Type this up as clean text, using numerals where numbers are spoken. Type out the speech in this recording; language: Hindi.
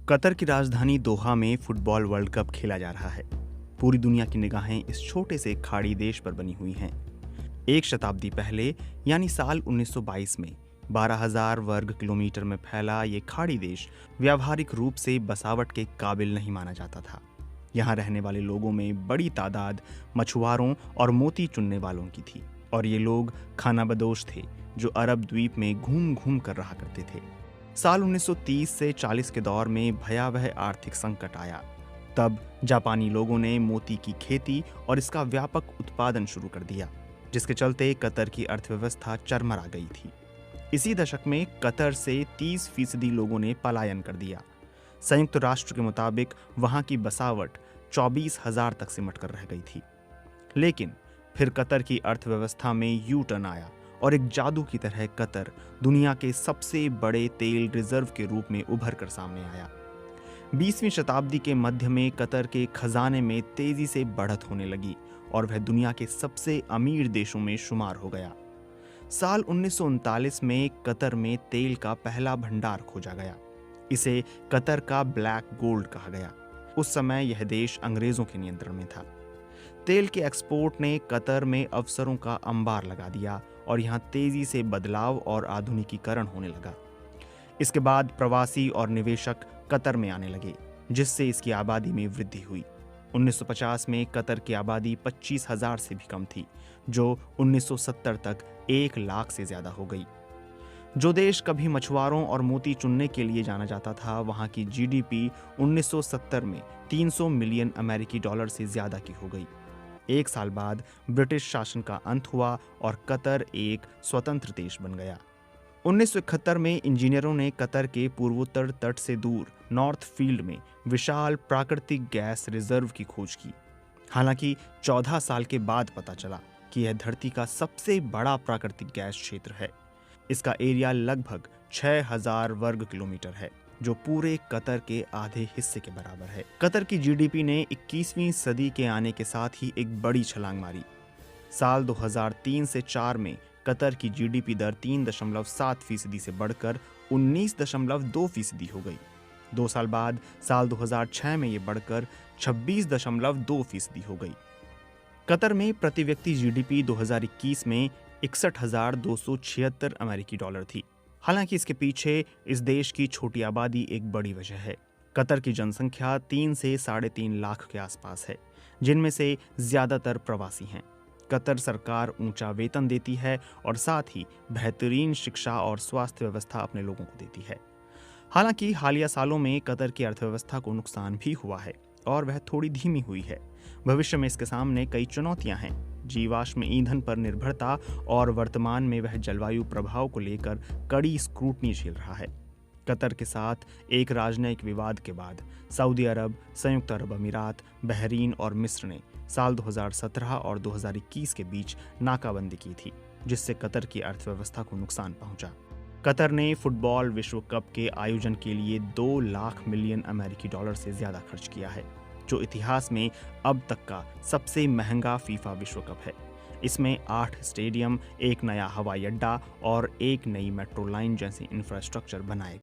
कतर की राजधानी दोहा में फुटबॉल वर्ल्ड कप खेला जा रहा है। पूरी दुनिया की निगाहें इस छोटे से खाड़ी देश पर बनी हुई हैं। एक शताब्दी पहले यानी साल 1922 में 12,000 वर्ग किलोमीटर में फैला ये खाड़ी देश व्यावहारिक रूप से बसावट के काबिल नहीं माना जाता था। यहाँ रहने वाले लोगों में बड़ी तादाद मछुआरों और मोती चुनने वालों की थी, और ये लोग खानाबदोश थे जो अरब द्वीप में घूम घूम कर रहा करते थे। साल 1930 से 40 के दौर में भयावह आर्थिक संकट आया। तब जापानी लोगों ने मोती की खेती और इसका व्यापक उत्पादन शुरू कर दिया, जिसके चलते कतर की अर्थव्यवस्था चरमरा गई थी। इसी दशक में कतर से 30% लोगों ने पलायन कर दिया। संयुक्त राष्ट्र के मुताबिक वहां की बसावट 24,000 तक सिमट कर रह गई थी। लेकिन फिर कतर की अर्थव्यवस्था में यू टर्न आया और एक जादू की तरह कतर दुनिया के सबसे बड़े तेल रिजर्व के रूप में उभर कर सामने आया। 20वीं शताब्दी के मध्य में कतर के खजाने में तेजी से बढ़त होने लगी और वह दुनिया के सबसे अमीर देशों में शुमार हो गया। साल 1939 में कतर में तेल का पहला भंडार खोजा गया। इसे कतर का ब्लैक गोल्ड कहा गया। उस समय यह देश अंग्रेजों के नियंत्रण में था। तेल के एक्सपोर्ट ने कतर में अवसरों का अंबार लगा दिया और यहाँ तेजी से बदलाव और आधुनिकीकरण होने लगा। इसके बाद प्रवासी और निवेशक कतर में आने लगे, जिससे इसकी आबादी में वृद्धि हुई। 1950 में कतर की आबादी 25,000 से भी कम थी, जो 1970 तक 1 लाख से ज्यादा हो गई। जो देश कभी मछुआरों और मोती चुनने के लिए जाना जाता था, वहां की जीडीपी 1970 में 300 मिलियन अमेरिकी डॉलर से ज्यादा की हो गई। एक साल बाद ब्रिटिश शासन का अंत हुआ और कतर एक स्वतंत्र देश बन गया। 1971 में इंजीनियरों ने कतर के पूर्वोत्तर तट से दूर नॉर्थ फील्ड में विशाल प्राकृतिक गैस रिजर्व की खोज की। हालांकि 14 साल के बाद पता चला कि यह धरती का सबसे बड़ा प्राकृतिक गैस क्षेत्र है। इसका एरिया लगभग 6,000 वर्ग किलोमीटर है, जो पूरे कतर के आधे हिस्से के बराबर है। कतर की जीडीपी ने 21वीं सदी के आने के साथ ही एक बड़ी छलांग मारी। साल 2003 से 4 में कतर की जीडीपी दर 3.7% से बढ़कर 19.2% हो गई। 2 साल बाद साल 2006 में ये बढ़कर 26.2% हो गई। कतर में प्रति व्यक्ति जीडीपी 2021 में 61,276 अमेरिकी डॉलर थी। हालांकि इसके पीछे इस देश की छोटी आबादी एक बड़ी वजह है। कतर की जनसंख्या 3 से 3.5 लाख के आसपास है, जिनमें से ज्यादातर प्रवासी हैं। कतर सरकार ऊंचा वेतन देती है और साथ ही बेहतरीन शिक्षा और स्वास्थ्य व्यवस्था अपने लोगों को देती है। हालांकि हालिया सालों में कतर की अर्थव्यवस्था को नुकसान भी हुआ है और वह थोड़ी धीमी हुई है। भविष्य में इसके सामने कई चुनौतियां हैं। जीवाश्म ईंधन पर निर्भरता और वर्तमान में वह जलवायु प्रभाव को लेकर कड़ी स्क्रूटनी झेल रहा है। कतर के साथ एक राजनयिक विवाद के बाद सऊदी अरब, संयुक्त अरब अमीरात, बहरीन और मिस्र ने साल 2017 और 2021 के बीच नाकाबंदी की थी, जिससे कतर की अर्थव्यवस्था को नुकसान पहुंचा। कतर ने फुटबॉल विश्व कप के आयोजन के लिए 2 लाख मिलियन अमेरिकी डॉलर से ज्यादा खर्च किया है, जो इतिहास में अब तक का सबसे महंगा फीफा विश्व कप है। इसमें 8 स्टेडियम, एक नया हवाई अड्डा और एक नई मेट्रो लाइन जैसे इंफ्रास्ट्रक्चर बनाए